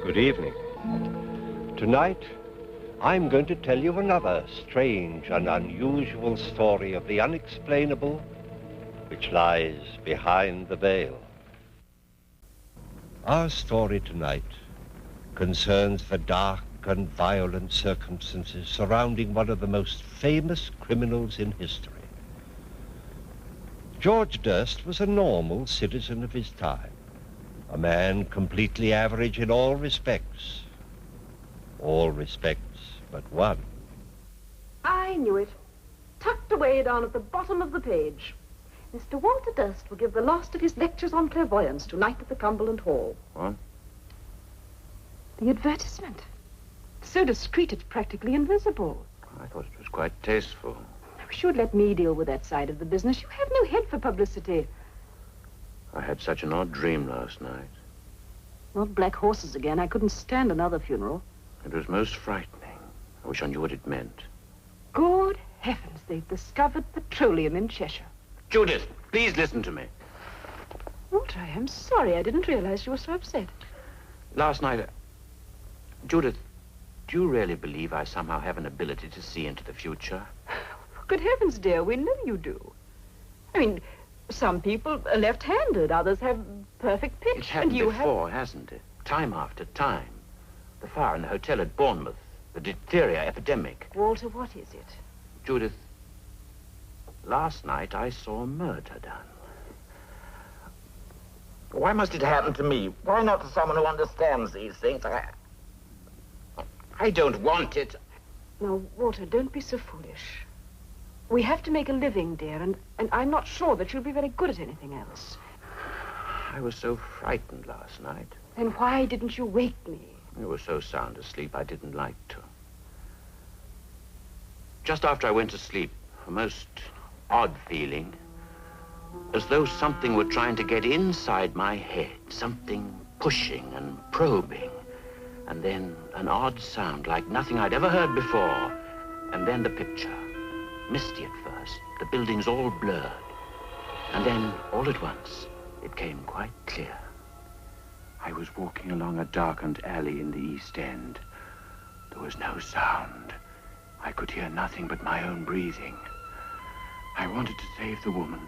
Good evening. Tonight, I'm going to tell you another strange and unusual story of the unexplainable which lies behind the veil. Our story tonight concerns the dark and violent circumstances surrounding one of the most famous criminals in history. George Durst was a normal citizen of his time, a man completely average in all respects. All respects but one. I knew it. Tucked away down at the bottom of the page. Mr. Walter Durst will give the last of his lectures on clairvoyance tonight at the Cumberland Hall. What? The advertisement. So discreet it's practically invisible. I thought it was quite tasteful. I wish you'd let me deal with that side of the business. You have no head for publicity. I had such an odd dream last night. Not black horses again. I couldn't stand another funeral. It was most frightening. I wish I knew what it meant. Good heavens, they've discovered petroleum in Cheshire. Judith, please listen to me. Walter, I am sorry. I didn't realize you were so upset. Last night, Judith, do you really believe I somehow have an ability to see into the future? Good heavens, dear, we know you do. I mean, some people are left-handed, others have perfect pitch. It's happened and you before, hasn't it? Time after time. The fire in the hotel at Bournemouth, the diphtheria epidemic. Walter, what is it? Judith, last night I saw murder done. Why must it happen to me? Why not to someone who understands these things? I don't want it. Now, Walter, don't be so foolish. We have to make a living, dear, and I'm not sure that you'll be very good at anything else. I was so frightened last night. Then why didn't you wake me? I was so sound asleep I didn't like to. Just after I went to sleep, a most odd feeling, as though something were trying to get inside my head, something pushing and probing, and then an odd sound like nothing I'd ever heard before, and then the picture, misty at first, the buildings all blurred, and then all at once it came quite clear. I was walking along a darkened alley in the East End. There was no sound. I could hear nothing but my own breathing. I wanted to save the woman,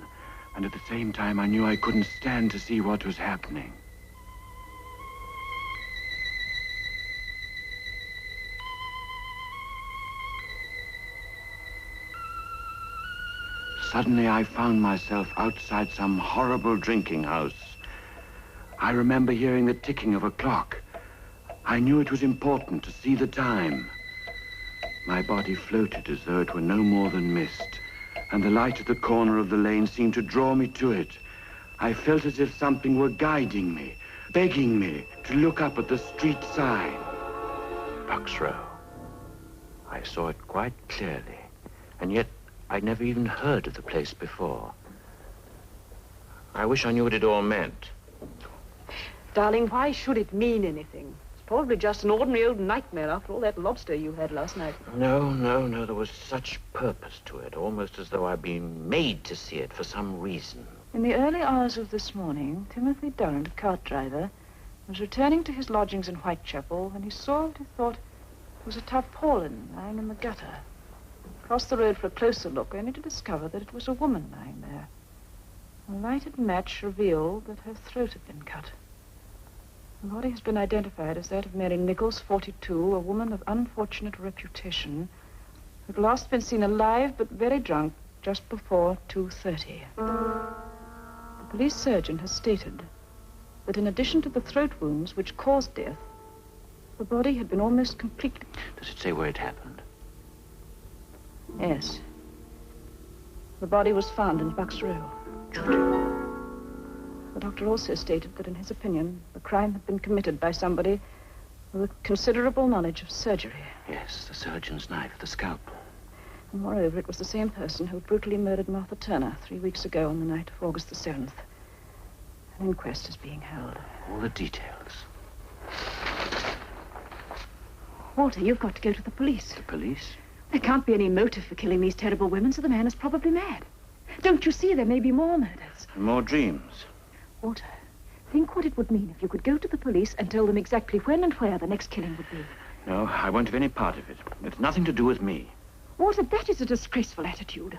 and at the same time I knew I couldn't stand to see what was happening. Suddenly I found myself outside some horrible drinking house. I remember hearing the ticking of a clock. I knew it was important to see the time. My body floated as though it were no more than mist, and the light at the corner of the lane seemed to draw me to it. I felt as if something were guiding me, begging me to look up at the street sign. Bucks Row. I saw it quite clearly, and yet I'd never even heard of the place before. I wish I knew what it all meant. Darling, why should it mean anything? It's probably just an ordinary old nightmare after all that lobster you had last night. No, there was such purpose to it, almost as though I'd been made to see it for some reason. In the early hours of this morning, Timothy Durrant, a cart driver, was returning to his lodgings in Whitechapel when he saw what he thought was a tarpaulin lying in the gutter. Crossed the road for a closer look, only to discover that it was a woman lying there. A lighted match revealed that her throat had been cut. The body has been identified as that of Mary Nichols, 42, a woman of unfortunate reputation, who had last been seen alive but very drunk just before 2:30. The police surgeon has stated that in addition to the throat wounds which caused death, the body had been almost completely... Does it say where it happened? Yes. The body was found in Bucks Row. Judy. The doctor also stated that, in his opinion, the crime had been committed by somebody with considerable knowledge of surgery. Yes, the surgeon's knife, the scalpel. And moreover, it was the same person who brutally murdered Martha Turner 3 weeks ago on the night of August the 7th. An inquest is being held. All the details. Walter, you've got to go to the police. The police? There can't be any motive for killing these terrible women, so the man is probably mad. Don't you see there may be more murders? More dreams. Walter, think what it would mean if you could go to the police and tell them exactly when and where the next killing would be. No, I won't have any part of it. It's nothing to do with me. Walter, that is a disgraceful attitude.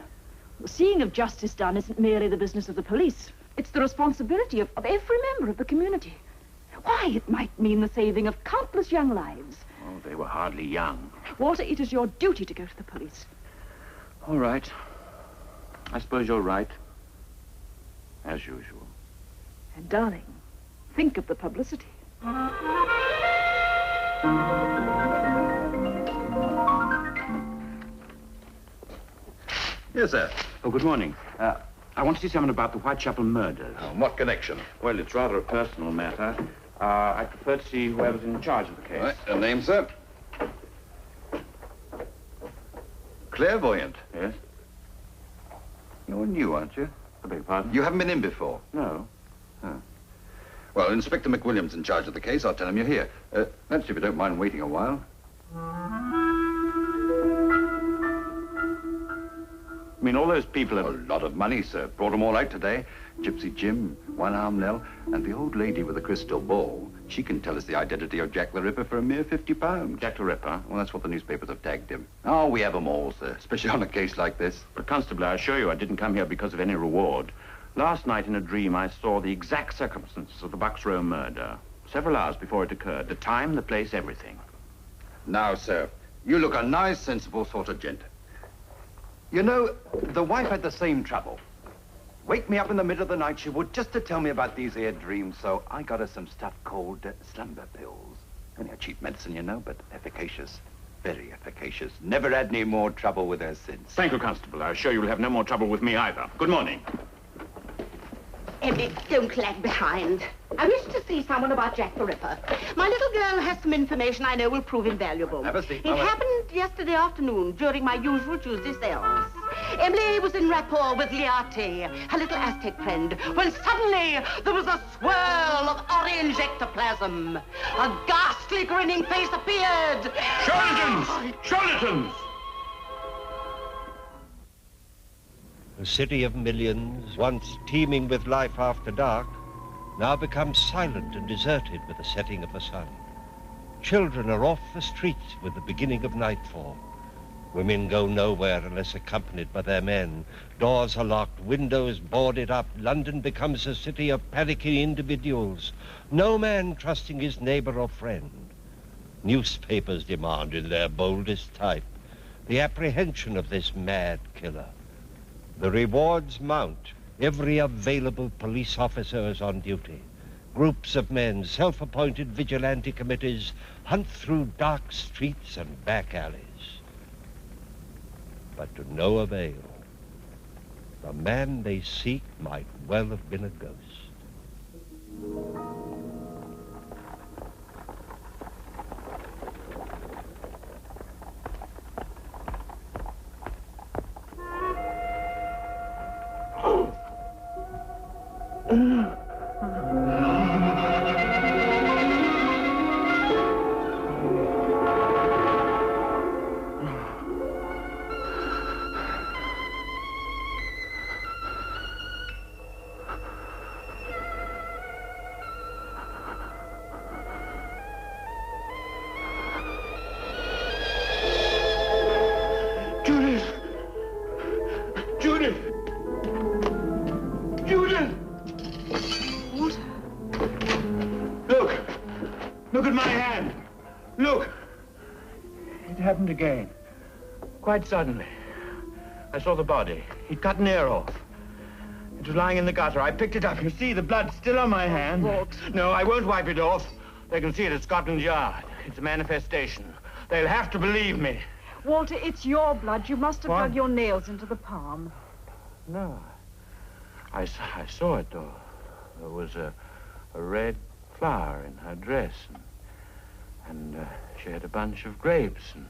The seeing of justice done isn't merely the business of the police. It's the responsibility of every member of the community. Why, it might mean the saving of countless young lives. Oh, they were hardly young. Walter, it is your duty to go to the police. All right. I suppose you're right. As usual. And, darling, think of the publicity. Yes, sir. Oh, good morning. I want to see someone about the Whitechapel murders. Oh, what connection? Well, it's rather a personal matter. I prefer to see whoever's in charge of the case. All right. A name, sir? Clairvoyant. Yes? You're new, aren't you? I beg your pardon? You haven't been in before. No. Well, Inspector McWilliams in charge of the case. I'll tell him you're here. That's if you don't mind waiting a while. I mean, all those people A have... lot of money, sir. Brought them all out today. Gypsy Jim, One-Arm Nell, and the old lady with the crystal ball. She can tell us the identity of Jack the Ripper for a mere £50. Jack the Ripper? Well, that's what the newspapers have tagged him. Oh, we have them all, sir, especially on a case like this. But, Constable, I assure you I didn't come here because of any reward. Last night in a dream, I saw the exact circumstances of the Bucks Row murder. Several hours before it occurred. The time, the place, everything. Now, sir, you look a nice, sensible sort of gent. You know, the wife had the same trouble. Wake me up in the middle of the night, she would, just to tell me about these here dreams, so I got her some stuff called slumber pills. Only a cheap medicine, you know, but efficacious. Very efficacious. Never had any more trouble with her since. Thank you, Constable. I assure you will have no more trouble with me either. Good morning. Emily, don't lag behind. I wish to see someone about Jack the Ripper. My little girl has some information I know will prove invaluable. Have a seat. It happened yesterday afternoon during my usual Tuesday seance. Emily was in rapport with Liati, her little Aztec friend, when suddenly there was a swirl of orange ectoplasm. A ghastly grinning face appeared. Charlatans! Charlatans! A city of millions, once teeming with life after dark, now becomes silent and deserted with the setting of the sun. Children are off the streets with the beginning of nightfall. Women go nowhere unless accompanied by their men. Doors are locked, windows boarded up. London becomes a city of panicking individuals, no man trusting his neighbor or friend. Newspapers demand in their boldest type the apprehension of this mad killer. The rewards mount. Every available police officer is on duty. Groups of men, self-appointed vigilante committees, hunt through dark streets and back alleys. But to no avail. The man they seek might well have been a ghost. Look at my hand. Look. It happened again. Quite suddenly. I saw the body. He'd cut an ear off. It was lying in the gutter. I picked it up. You see, the blood's still on my hand. Walt. No, I won't wipe it off. They can see it at Scotland Yard. It's a manifestation. They'll have to believe me. Walter, it's your blood. You must have What? dug your nails into the palm. No. I saw it, though. There was a red flower in her dress. And she had a bunch of grapes. And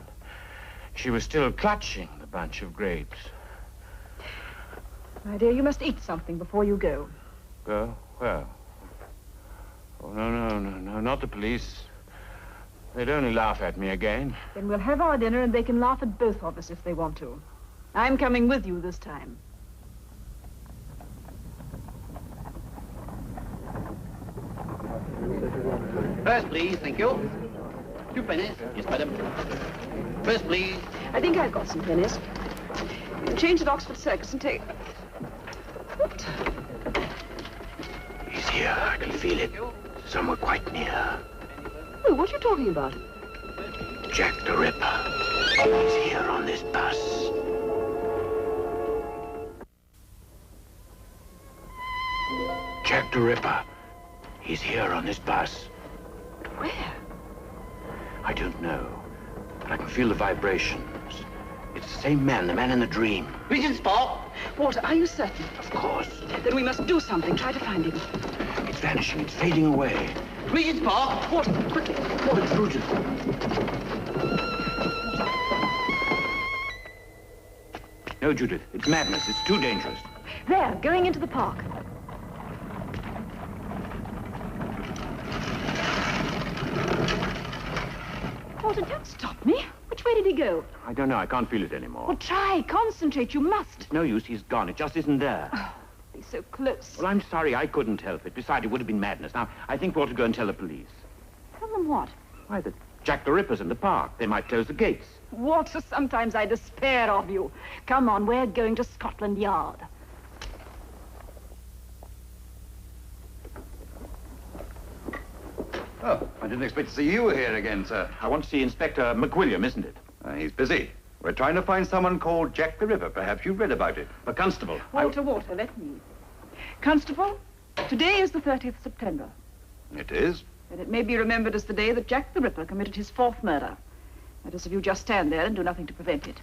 she was still clutching the bunch of grapes. My dear, you must eat something before you go. Go? Where? Oh, no, not the police. They'd only laugh at me again. Then we'll have our dinner and they can laugh at both of us if they want to. I'm coming with you this time. First, please. Thank you. 2 pennies. Yes, madam. First, please. I think I've got some pennies. Change at Oxford Circus and take... What? He's here. I can feel it. Somewhere quite near. Oh, what are you talking about? Jack the Ripper. He's here on this bus. Jack the Ripper. He's here on this bus. Where? I don't know, but I can feel the vibrations. It's the same man, the man in the dream. Regent Spock. Walter, are you certain? Of course. Then we must do something. Try to find him. It's vanishing. It's fading away. Regent Spock. Walter, quickly. What, Judith? No, Judith. It's madness. It's too dangerous. There, going into the park. Walter, don't stop me. Which way did he go? I don't know. I can't feel it anymore. Well, try. Concentrate. You must. It's no use. He's gone. It just isn't there. Oh, he's so close. Well, I'm sorry. I couldn't help it. Besides, it would have been madness. Now, I think we ought to go and tell the police. Tell them what? Why, that Jack the Ripper's in the park. They might close the gates. Walter, sometimes I despair of you. Come on, we're going to Scotland Yard. Oh, I didn't expect to see you here again, sir. I want to see Inspector McWilliam, isn't it? He's busy. We're trying to find someone called Jack the Ripper. Perhaps you've read about it. A constable. Walter, let me. Constable, today is the 30th September. It is? And it may be remembered as the day that Jack the Ripper committed his 4th murder. That is, if you just stand there and do nothing to prevent it.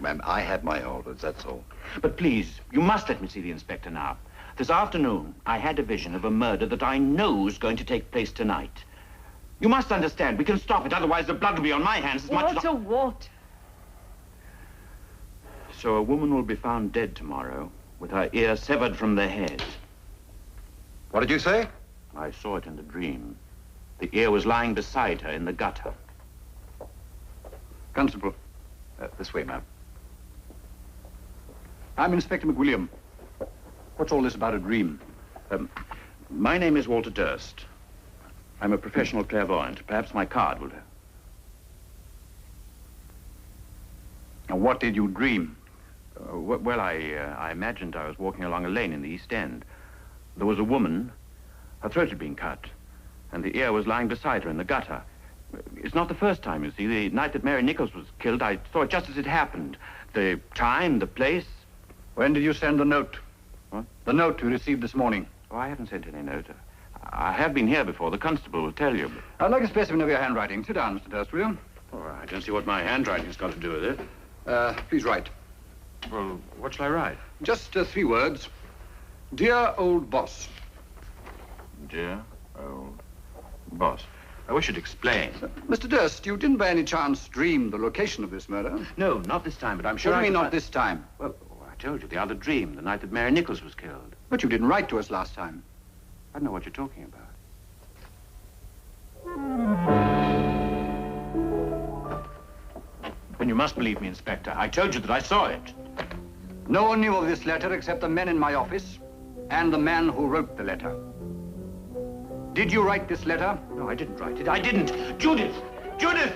Ma'am, I have my orders, that's all. But please, you must let me see the inspector now. This afternoon, I had a vision of a murder that I know is going to take place tonight. You must understand, we can stop it, otherwise the blood will be on my hands as much as... Walter. So a woman will be found dead tomorrow, with her ear severed from the head. What did you say? I saw it in the dream. The ear was lying beside her in the gutter. Constable, this way, ma'am. I'm Inspector McWilliam. What's all this about a dream? My name is Walter Durst. I'm a professional clairvoyant. Perhaps my card will do. Now, what did you dream? Well, I imagined I was walking along a lane in the East End. There was a woman, her throat had been cut, and the ear was lying beside her in the gutter. It's not the first time, you see. The night that Mary Nichols was killed, I saw it just as it happened. The time, the place. When did you send the note? What? The note you received this morning. Oh, I haven't sent any note. I have been here before. The constable will tell you. I'd like a specimen of your handwriting. Sit down, Mr. Durst, will you? Oh, I don't see what my handwriting's got to do with it. Please write. Well, what shall I write? Just 3 words. Dear old boss. Dear old boss. I wish you'd explain. Mr. Durst, you didn't by any chance dream the location of this murder? No, not this time, but I'm sure What do you mean, can not this time? Well, I told you, the other dream, the night that Mary Nichols was killed. But you didn't write to us last time. I don't know what you're talking about. Then you must believe me, Inspector. I told you that I saw it. No one knew of this letter except the men in my office and the man who wrote the letter. Did you write this letter? No, I didn't write it. I didn't. Judith! Judith!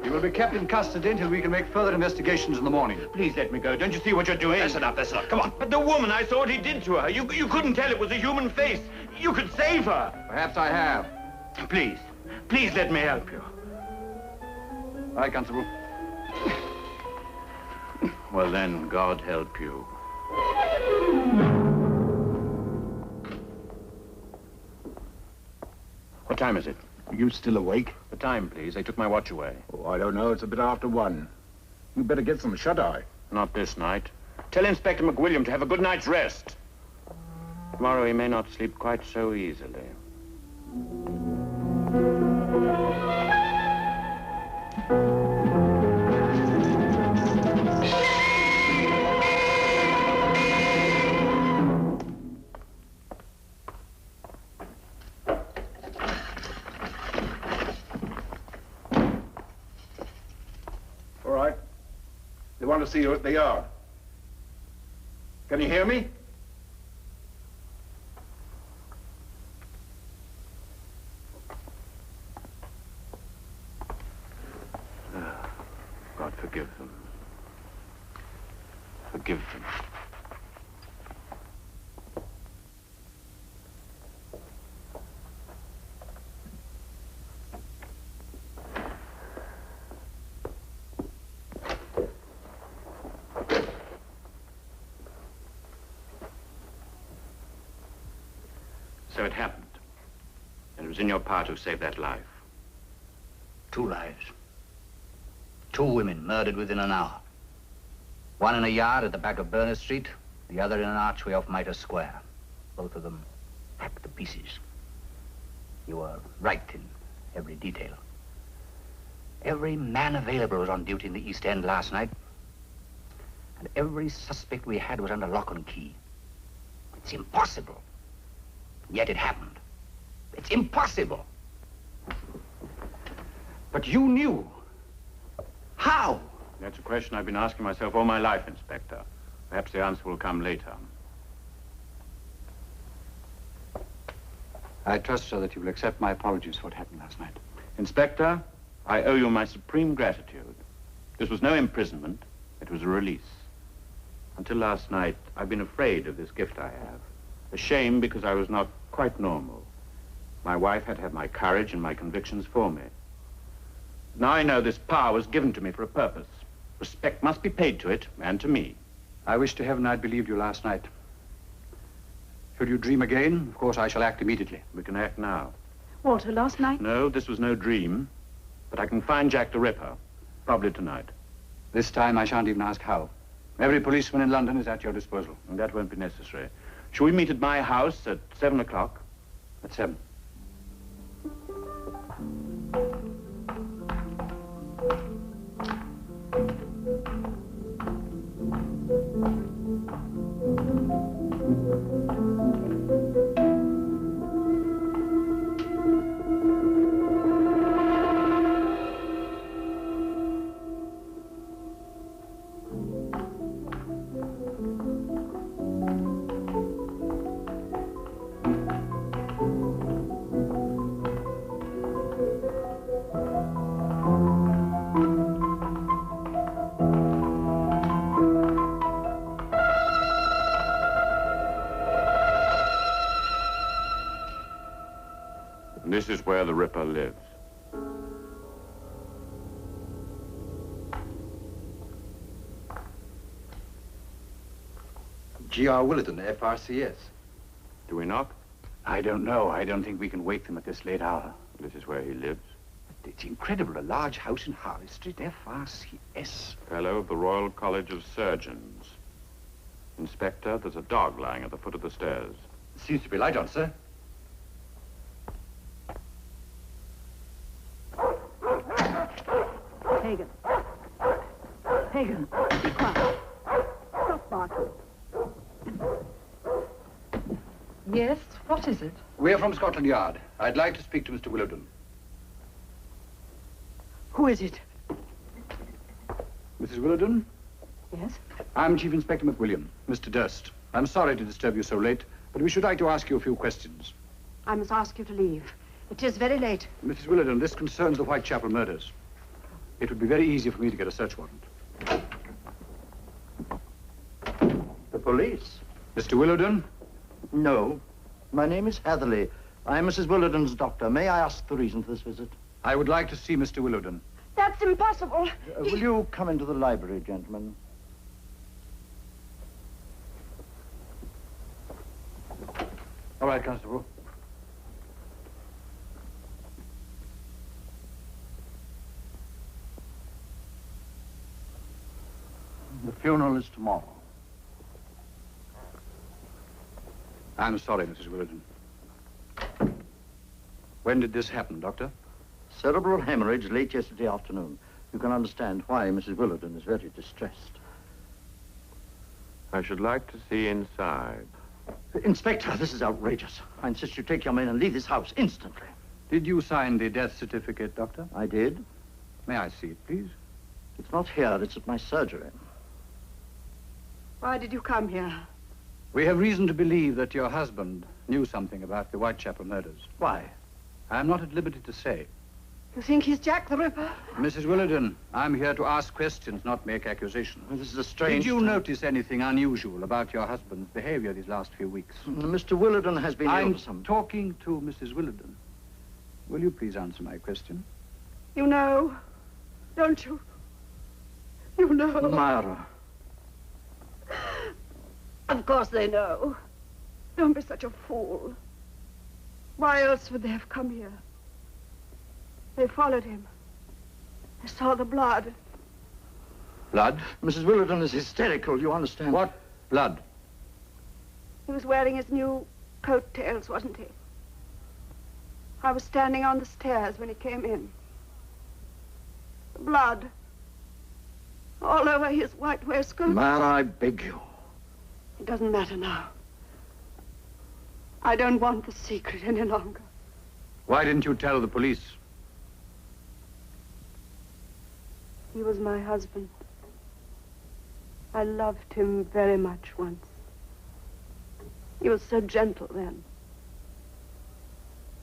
You will be kept in custody until we can make further investigations in the morning. Please let me go. Don't you see what you're doing? Listen up. Come on. But the woman, I saw what he did to her. You couldn't tell it was a human face. You could save her. Perhaps I have. Please. Please let me help you. Aye, Constable. Well, then, God help you. What time is it? Are you still awake? The time, please. They took my watch away. Oh, I don't know. It's a bit after 1. You better get some shut-eye. Not this night. Tell Inspector McWilliam to have a good night's rest. Tomorrow he may not sleep quite so easily. All right. They want to see you at the yard. Can you hear me? So it happened. And it was in your power to save that life. 2 lives. 2 women murdered within an hour. One in a yard at the back of Berners Street, the other in an archway off Mitre Square. Both of them hacked to pieces. You were right in every detail. Every man available was on duty in the East End last night. And every suspect we had was under lock and key. It's impossible. Yet it happened. It's impossible. But you knew. How? That's a question I've been asking myself all my life, Inspector. Perhaps the answer will come later. I trust, sir, that you will accept my apologies for what happened last night. Inspector, I owe you my supreme gratitude. This was no imprisonment. It was a release. Until last night, I've been afraid of this gift I have. Ashamed because I was not quite normal. My wife had to have my courage and my convictions for me. Now I know this power was given to me for a purpose. Respect must be paid to it, and to me. I wish to heaven I'd believed you last night. Should you dream again, of course I shall act immediately. We can act now. Walter, last night? No, this was no dream. But I can find Jack the Ripper. Probably tonight. This time I shan't even ask how. Every policeman in London is at your disposal. And that won't be necessary. Shall we meet at my house at 7 o'clock? At 7. This is where the Ripper lives. G.R. Willardon, FRCS. Do we knock? I don't know. I don't think we can wake them at this late hour. This is where he lives. It's incredible. A large house in Harley Street, FRCS. Fellow of the Royal College of Surgeons. Inspector, there's a dog lying at the foot of the stairs. Seems to be light on, sir. Hagen. Hagen, be quiet. Stop barking. Yes, what is it? We're from Scotland Yard. I'd like to speak to Mr. Willardon. Who is it? Mrs. Willardon? Yes? I'm Chief Inspector McWilliam, Mr. Durst. I'm sorry to disturb you so late, but we should like to ask you a few questions. I must ask you to leave. It is very late. Mrs. Willardon, this concerns the Whitechapel murders. It would be very easy for me to get a search warrant. The police? Mr. Willardon? No. My name is Hatherley. I'm Mrs. Willardon's doctor. May I ask the reason for this visit? I would like to see Mr. Willardon. That's impossible. Will you come into the library, gentlemen? All right, Constable. The funeral is tomorrow. I'm sorry, Mrs. Willardon. When did this happen, Doctor? Cerebral hemorrhage late yesterday afternoon. You can understand why Mrs. Willardon is very distressed. I should like to see inside. Inspector, this is outrageous. I insist you take your men and leave this house instantly. Did you sign the death certificate, Doctor? I did. May I see it, please? It's not here. It's at my surgery. Why did you come here? We have reason to believe that your husband knew something about the Whitechapel murders. Why? I'm not at liberty to say. You think he's Jack the Ripper? Mrs. Willardon, I'm here to ask questions, not make accusations. Well, this is a strange... Did you notice anything unusual about your husband's behavior these last few weeks? Mr. Willardon has been ill I'm for some... talking to Mrs. Willardon. Will you please answer my question? You know, don't you? You know. Myra. Of course they know. Don't be such a fool. Why else would they have come here? They followed him. They saw the blood. Blood? Mrs. Willardon is hysterical, you understand? What blood? He was wearing his new coattails, wasn't he? I was standing on the stairs when he came in. The blood. All over his white waistcoat. Man, I beg you. It doesn't matter now. I don't want the secret any longer. Why didn't you tell the police? He was my husband. I loved him very much once. He was so gentle then.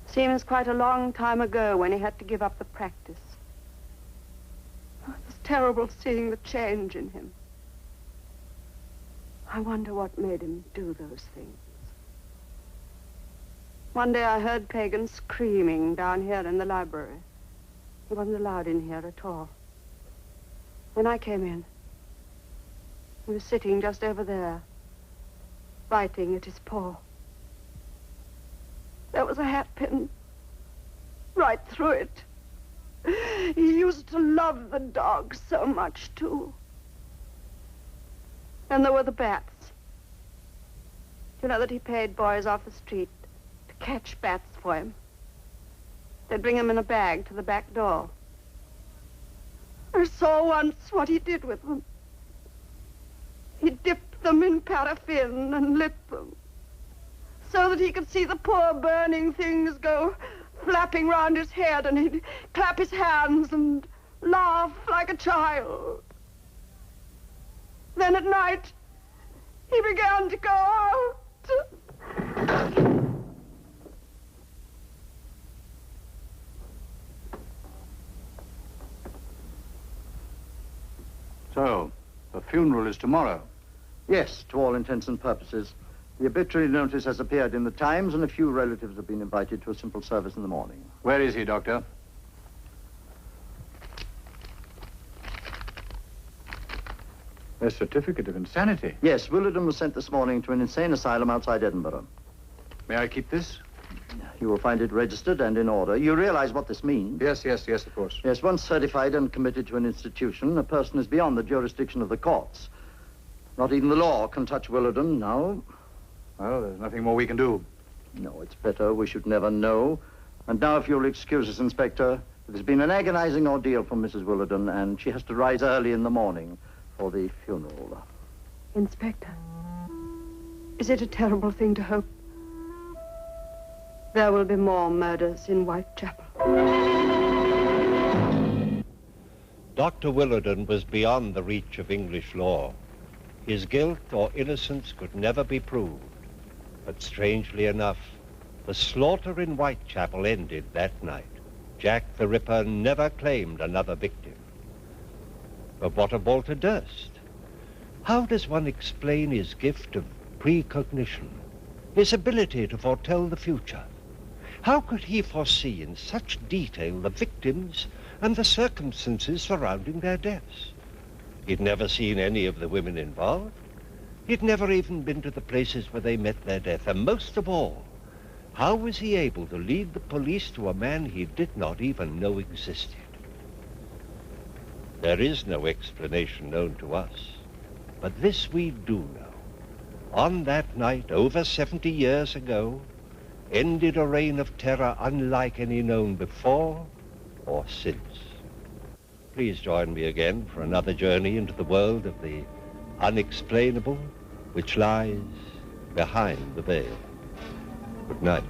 Seems quite a long time ago when he had to give up the practice. It was terrible seeing the change in him. I wonder what made him do those things. One day I heard Pagan screaming down here in the library. He wasn't allowed in here at all. When I came in, he was sitting just over there, biting at his paw. There was a hatpin right through it. He used to love the dog so much, too. And there were the bats. You know that he paid boys off the street to catch bats for him. They'd bring them in a bag to the back door. I saw once what he did with them. He dipped them in paraffin and lit them so that he could see the poor burning things go flapping round his head, and he'd clap his hands and laugh like a child. Then at night, he began to go out. So, the funeral is tomorrow. Yes, to all intents and purposes. The obituary notice has appeared in the Times, and a few relatives have been invited to a simple service in the morning. Where is he, Doctor? A certificate of insanity. Yes, Willardon was sent this morning to an insane asylum outside Edinburgh. May I keep this? You will find it registered and in order. You realize what this means? Yes, of course. Yes, once certified and committed to an institution, a person is beyond the jurisdiction of the courts. Not even the law can touch Willardon, no. Well, there's nothing more we can do. No, it's better. We should never know. And now, if you'll excuse us, Inspector, it has been an agonizing ordeal for Mrs. Willardon, and she has to rise early in the morning for the funeral. Inspector, is it a terrible thing to hope there will be more murders in Whitechapel? Dr. Willardon was beyond the reach of English law. His guilt or innocence could never be proved. But strangely enough, the slaughter in Whitechapel ended that night. Jack the Ripper never claimed another victim. But what of Walter Durst? How does one explain his gift of precognition, his ability to foretell the future? How could he foresee in such detail the victims and the circumstances surrounding their deaths? He'd never seen any of the women involved. He'd never even been to the places where they met their death. And most of all, how was he able to lead the police to a man he did not even know existed? There is no explanation known to us, but this we do know. On that night, over 70 years ago, ended a reign of terror unlike any known before or since. Please join me again for another journey into the world of the unexplainable, which lies behind the veil. Good night.